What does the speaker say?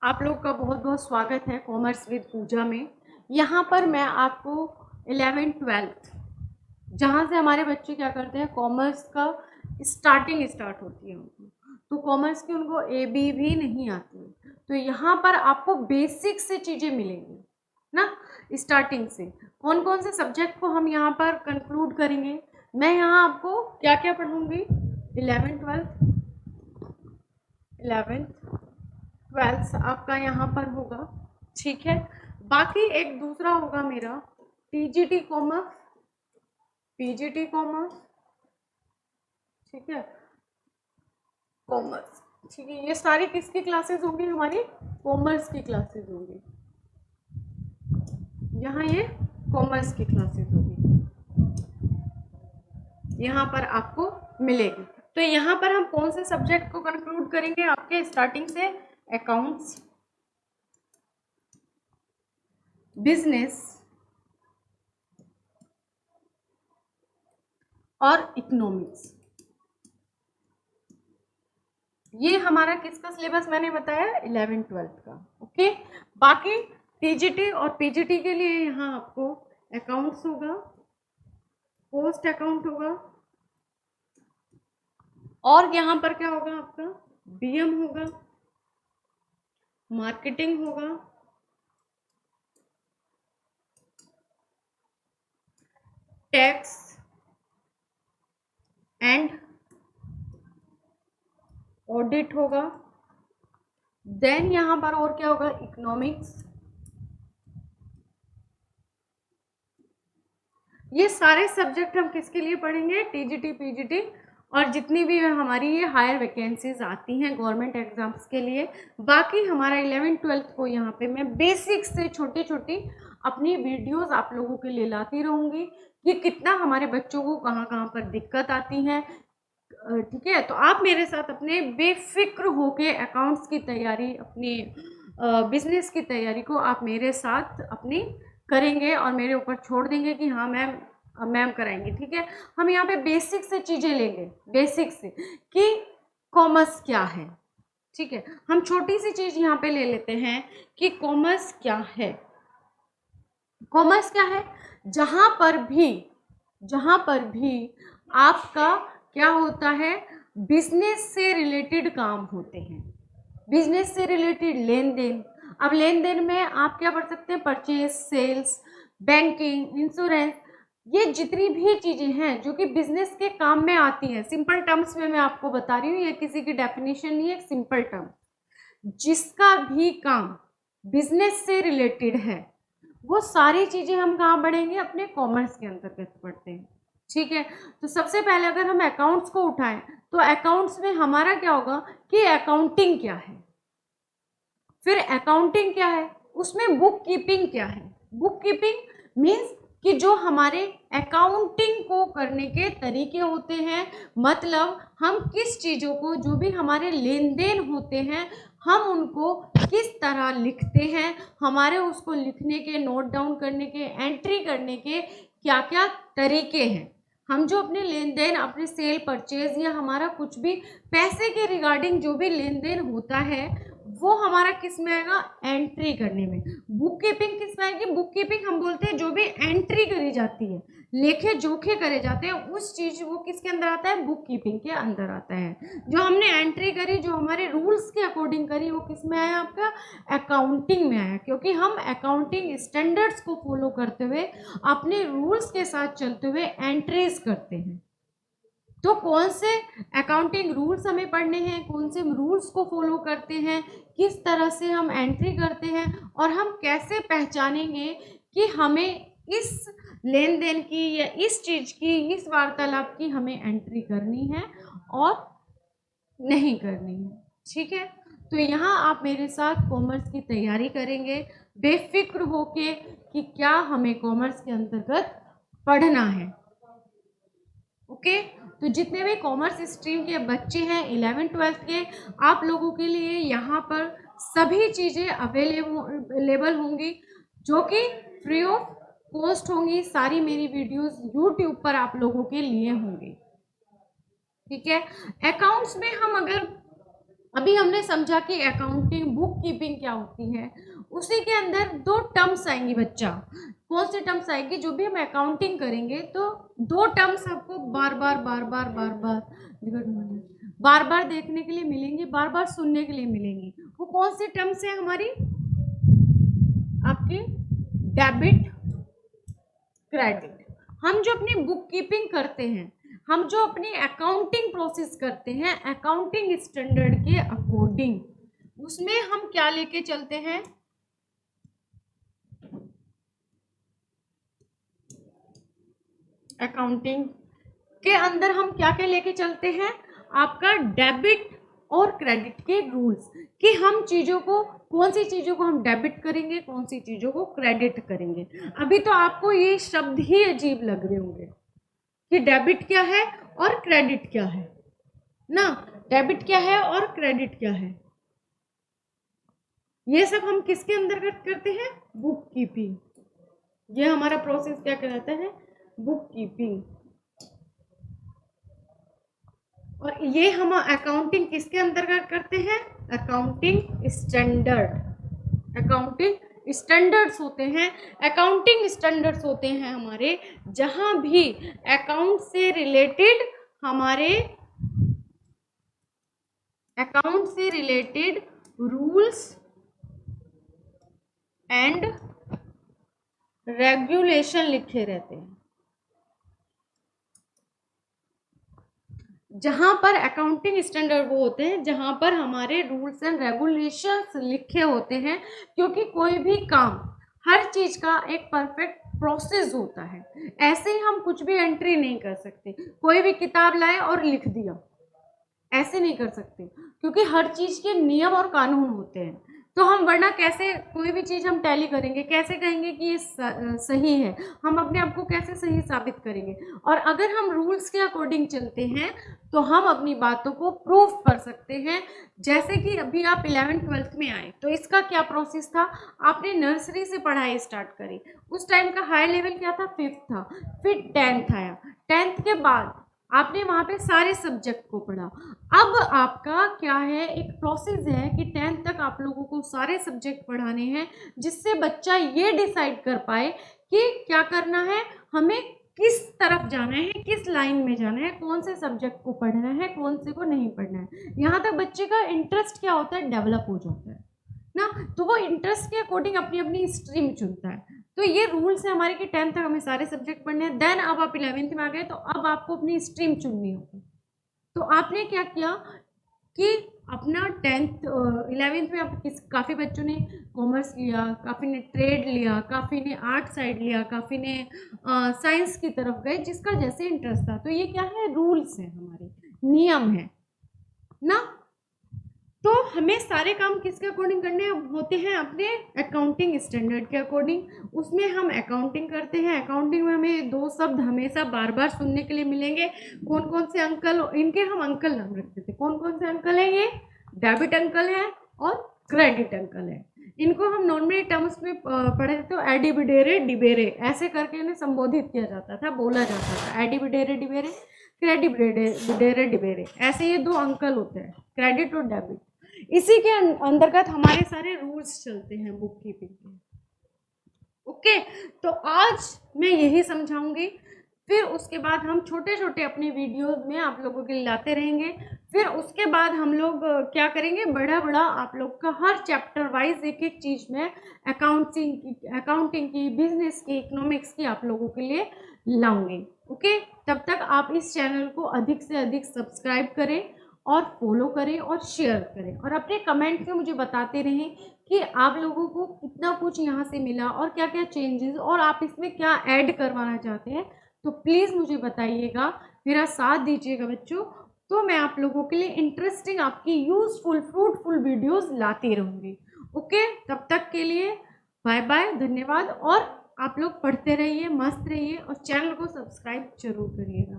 आप लोग का बहुत बहुत स्वागत है कॉमर्स विद पूजा में। यहाँ पर मैं आपको 11th 12th जहाँ से हमारे बच्चे क्या करते हैं, कॉमर्स का स्टार्ट होती है उनको, तो कॉमर्स की उनको ए बी भी नहीं आती है, तो यहाँ पर आपको बेसिक से चीज़ें मिलेंगी ना। स्टार्टिंग से कौन कौन से सब्जेक्ट को हम यहाँ पर कंक्लूड करेंगे, मैं यहाँ आपको क्या क्या पढ़ूंगी। 11th 12th आपका यहाँ पर होगा, ठीक है। बाकी एक दूसरा होगा मेरा टीजीटी कॉमर्स, पीजीटी कॉमर्स, ठीक है, कॉमर्स, ठीक है। ये सारी किसकी क्लासेस होंगी, हमारी कॉमर्स की क्लासेस होंगी। यहाँ ये कॉमर्स की क्लासेस होगी, यहाँ पर आपको मिलेगी। तो यहाँ पर हम कौन से सब्जेक्ट को कंक्लूड करेंगे आपके स्टार्टिंग से, अकाउंट्स, बिजनेस और इकोनॉमिक्स। ये हमारा किसका सिलेबस मैंने बताया, 11th 12th का। ओके, बाकी टीजीटी और पीजीटी के लिए यहाँ आपको अकाउंट्स होगा, पोस्ट अकाउंट होगा, और यहाँ पर क्या होगा आपका, बीएम होगा, मार्केटिंग होगा, टैक्स एंड ऑडिट होगा। देन यहाँ पर और क्या होगा, इकोनॉमिक्स। ये सारे सब्जेक्ट हम किसके लिए पढ़ेंगे, टीजीटी पीजीटी, और जितनी भी हमारी ये हायर वैकेंसीज आती हैं गवर्नमेंट एग्जाम्स के लिए। बाकी हमारा 11th 12th को यहाँ पे मैं बेसिक से छोटी छोटी अपनी वीडियोस आप लोगों के लिए लाती रहूँगी कि कितना हमारे बच्चों को कहाँ कहाँ पर दिक्कत आती है, ठीक है। तो आप मेरे साथ अपने बेफिक्र होके अकाउंट्स की तैयारी, अपनी बिजनेस की तैयारी को आप मेरे साथ अपनी करेंगे और मेरे ऊपर छोड़ देंगे कि हाँ मैम, मैम कराएंगे, ठीक है। हम यहाँ पे बेसिक से चीज़ें लेंगे, बेसिक से कि कॉमर्स क्या है, ठीक है। हम छोटी सी चीज़ यहाँ पे ले लेते हैं कि कॉमर्स क्या है। कॉमर्स क्या है, जहाँ पर भी आपका क्या होता है, बिजनेस से रिलेटेड काम होते हैं, बिजनेस से रिलेटेड लेन देन। अब लेन देन में आप क्या पढ़ सकते हैं, परचेज, सेल्स, बैंकिंग, इंश्योरेंस, ये जितनी भी चीज़ें हैं जो कि बिजनेस के काम में आती हैं। सिंपल टर्म्स में मैं आपको बता रही हूँ, ये किसी की डेफिनेशन नहीं है, सिंपल टर्म। जिसका भी काम बिजनेस से रिलेटेड है वो सारी चीज़ें हम कहाँ पढ़ेंगे, अपने कॉमर्स के अंतर्गत पढ़ते हैं, ठीक है। तो सबसे पहले अगर हम अकाउंट्स को उठाएं तो अकाउंट्स में हमारा क्या होगा कि अकाउंटिंग क्या है, फिर अकाउंटिंग क्या है, उसमें बुक कीपिंग क्या है। बुक कीपिंग मीन्स कि जो हमारे अकाउंटिंग को करने के तरीके होते हैं, मतलब हम किस चीज़ों को, जो भी हमारे लेन देन होते हैं, हम उनको किस तरह लिखते हैं, हमारे उसको लिखने के, नोट डाउन करने के, एंट्री करने के क्या क्या तरीके हैं। हम जो अपने लेन देन, अपने सेल परचेज या हमारा कुछ भी पैसे के रिगार्डिंग जो भी लेन देन होता है वो हमारा किस में आएगा, एंट्री करने में। बुक कीपिंग किस में आएगी, बुक कीपिंग हम बोलते हैं जो भी एंट्री करी जाती है, लेखे जोखे करे जाते हैं, उस चीज वो किसके अंदर आता है, बुक कीपिंग के अंदर आता है। जो हमने एंट्री करी, जो हमारे रूल्स के अकॉर्डिंग करी, वो किस में आया, आपका अकाउंटिंग में आया, क्योंकि हम अकाउंटिंग स्टैंडर्ड्स को फॉलो करते हुए, अपने रूल्स के साथ चलते हुए एंट्रीज करते हैं। तो कौन से अकाउंटिंग रूल्स हमें पढ़ने हैं, कौन से रूल्स को फॉलो करते हैं, किस तरह से हम एंट्री करते हैं, और हम कैसे पहचानेंगे कि हमें इस लेन देन की या इस चीज़ की, इस वार्तालाप की हमें एंट्री करनी है और नहीं करनी है, ठीक है। तो यहाँ आप मेरे साथ कॉमर्स की तैयारी करेंगे बेफिक्र होके कि क्या हमें कॉमर्स के अंतर्गत पढ़ना है। ओके, तो जितने भी कॉमर्स स्ट्रीम के बच्चे हैं 11th 12th के, आप लोगों के लिए यहाँ पर सभी चीज़ें अवेलेबल होंगी जो कि फ्री ऑफ कॉस्ट होंगी। सारी मेरी वीडियोस यूट्यूब पर आप लोगों के लिए होंगी, ठीक है। अकाउंट्स में हम अगर अभी हमने समझा कि अकाउंटिंग बुक कीपिंग क्या होती है। उसी के अंदर दो टर्म्स आएंगी बच्चा। कौन सी टर्म्स आएगी? जो भी हम अकाउंटिंग करेंगे तो दो टर्म्स आपको बार बार बार बार बार बार गुड मॉर्निंग बार बार देखने के लिए मिलेंगी, बार बार सुनने के लिए मिलेंगी। वो कौन सी टर्म्स है हमारी? आपकी डेबिट, क्रेडिट। हम जो अपनी बुक कीपिंग करते हैं, हम जो अपनी अकाउंटिंग प्रोसेस करते हैं अकाउंटिंग स्टैंडर्ड के अकॉर्डिंग, उसमें हम क्या लेके चलते हैं? अकाउंटिंग के अंदर हम क्या क्या लेके चलते हैं? आपका डेबिट और क्रेडिट के रूल्स, कि हम चीज़ों को, कौन सी चीज़ों को हम डेबिट करेंगे, कौन सी चीज़ों को क्रेडिट करेंगे। अभी तो आपको ये शब्द ही अजीब लग रहे होंगे कि डेबिट क्या है और क्रेडिट क्या है ना। डेबिट क्या है और क्रेडिट क्या है, ये सब हम किसके अंदर करते हैं? Book keeping. ये हमारा प्रोसेस क्या कहलाता है? Book keeping. और ये हम अकाउंटिंग किसके अंतर्गत करते हैं? Accounting standard. अकाउंटिंग स्टैंडर्ड्स होते हैं, अकाउंटिंग स्टैंडर्ड्स होते हैं हमारे, जहां भी अकाउंट से रिलेटेड, हमारे अकाउंट से रिलेटेड रूल्स एंड रेगुलेशन लिखे रहते हैं। जहां पर अकाउंटिंग स्टैंडर्ड वो होते हैं जहां पर हमारे रूल्स एंड रेगुलेशंस लिखे होते हैं, क्योंकि कोई भी काम, हर चीज का एक परफेक्ट प्रोसेस होता है। ऐसे ही हम कुछ भी एंट्री नहीं कर सकते, कोई भी किताब लाए और लिख दिया, ऐसे नहीं कर सकते, क्योंकि हर चीज के नियम और कानून होते हैं। तो हम वरना कैसे कोई भी चीज हम टैली करेंगे, कैसे कहेंगे कि ये सही है? हम अपने आप को कैसे सही साबित करेंगे? और अगर हम रूल्स के अकॉर्डिंग चलते हैं तो हम अपनी बातों को प्रूव कर सकते हैं। जैसे कि अभी आप 11th-12th में आए तो इसका क्या प्रोसेस था? आपने नर्सरी से पढ़ाई स्टार्ट करी, उस टाइम का हाई लेवल क्या था? 5th था। फिर 10th आया, 10th के बाद आपने वहाँ पे सारे सब्जेक्ट को पढ़ा। अब आपका क्या है, एक प्रोसेस है कि 10th तक आप लोगों को सारे सब्जेक्ट पढ़ाने हैं, जिससे बच्चा ये डिसाइड कर पाए कि क्या करना है, हमें किस तरफ जाना है, किस लाइन में जाना है, कौन से सब्जेक्ट को पढ़ना है, कौन से को नहीं पढ़ना है। यहाँ तक बच्चे का इंटरेस्ट क्या होता है? डेवलप हो जाता है ना। तो वो इंटरेस्ट के अकॉर्डिंग अपनी अपनी स्ट्रीम चुनता है। तो ये रूल्स है हमारे कि 10th तक हमें सारे सब्जेक्ट पढ़ने हैं। देन अब आप 11th में आ गए तो अब आपको अपनी स्ट्रीम चुननी होगी। तो आपने क्या किया कि अपना 10th 11th में आप काफ़ी बच्चों ने कॉमर्स लिया, काफ़ी ने ट्रेड लिया, काफ़ी ने आर्ट साइड लिया, काफ़ी ने साइंस की तरफ गए, जिसका जैसे इंटरेस्ट था। तो ये क्या है? रूल्स है, हमारे नियम है ना। तो हमें सारे काम किसके अकॉर्डिंग करने होते हैं? अपने अकाउंटिंग स्टैंडर्ड के अकॉर्डिंग। उसमें हम अकाउंटिंग करते हैं। अकाउंटिंग में हमें दो शब्द हमेशा बार बार सुनने के लिए मिलेंगे। कौन कौन से अंकल, इनके हम अंकल नाम रखते थे। कौन कौन से अंकल हैं? ये डेबिट अंकल हैं और क्रेडिट अंकल हैं। इनको हम नॉर्मली टर्म्स में पढ़े थे, तो एडिबिडेरे डिबेरे ऐसे करके इन्हें संबोधित किया जाता था, बोला जाता था। एडिबिडेरे डिबेरे, क्रेडिबिडेरे डिबेरे, ऐसे ये दो अंकल होते हैं, क्रेडिट और डेबिट। इसी के अंतर्गत हमारे सारे रूल्स चलते हैं बुक कीपिंग के। ओके, तो आज मैं यही समझाऊंगी। फिर उसके बाद हम छोटे छोटे अपने वीडियोस में आप लोगों के लिए लाते रहेंगे। फिर उसके बाद हम लोग क्या करेंगे, बड़ा बड़ा आप लोग का हर चैप्टर वाइज एक एक चीज में अकाउंटिंग की, बिजनेस की, इकोनॉमिक्स की आप लोगों के लिए लाऊंगी। ओके, तब तक आप इस चैनल को अधिक से अधिक सब्सक्राइब करें और फॉलो करें और शेयर करें, और अपने कमेंट में मुझे बताते रहें कि आप लोगों को कितना कुछ यहाँ से मिला और क्या क्या चेंजेस, और आप इसमें क्या ऐड करवाना चाहते हैं। तो प्लीज़ मुझे बताइएगा, मेरा साथ दीजिएगा बच्चों। तो मैं आप लोगों के लिए इंटरेस्टिंग, आपकी यूजफुल, फ्रूटफुल वीडियोस लाती रहूँगी। ओके, तब तक के लिए बाय बाय, धन्यवाद। और आप लोग पढ़ते रहिए, मस्त रहिए और चैनल को सब्सक्राइब जरूर करिएगा।